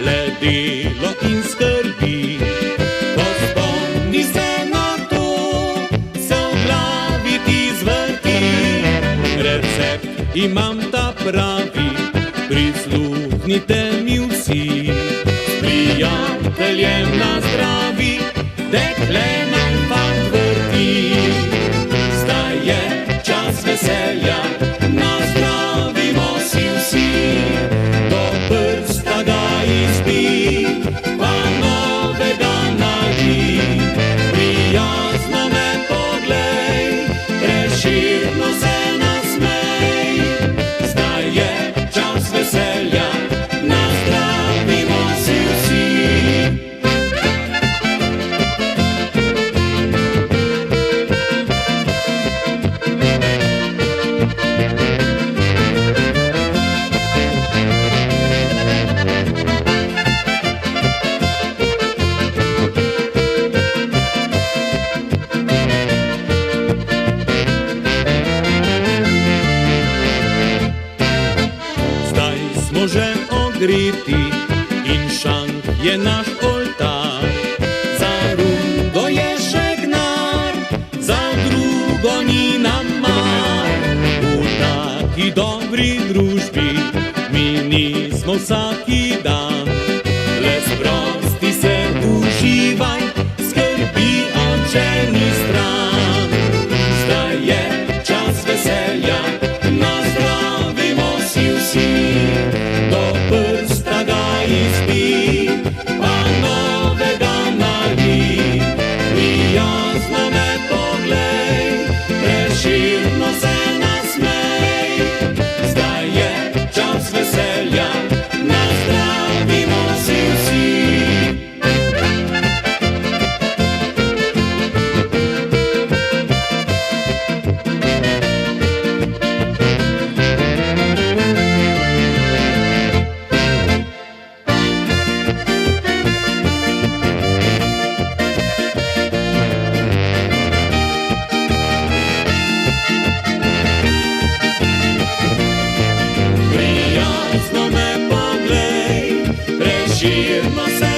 le delo in skrbi. Ko spomni se na to, se v glavi ti zvrti. Recept imam ta pravi, prisluhnite mi vsi. S prijateljem na zdravi, dekle nam fant vrti. Zdaj je čas veselja, nazdravimo si vsi. Do prsta ga izpij, pa novega nalij. Prijazno me poglej, preširno se nasmej. Zdaj je čas veselja, nazdravimo si vsi. Zdaj smo že ogreti in šank je naš oltar. Za rundo je še gnar, za drugo ni nam mar. V taki dobri družbi mi nismo vsaki dan. Le sprosti se, uživaj, skrbi odčeni stran. Zdaj je čas veselja, nazdravimo si vsi. Do prsta ga izpij, pa novega nalij. Prijazno me poglej, preširno se nasmej. Zdaj je čas veselja, nazdravimo si vsi. Prijazno me poglej, preširno se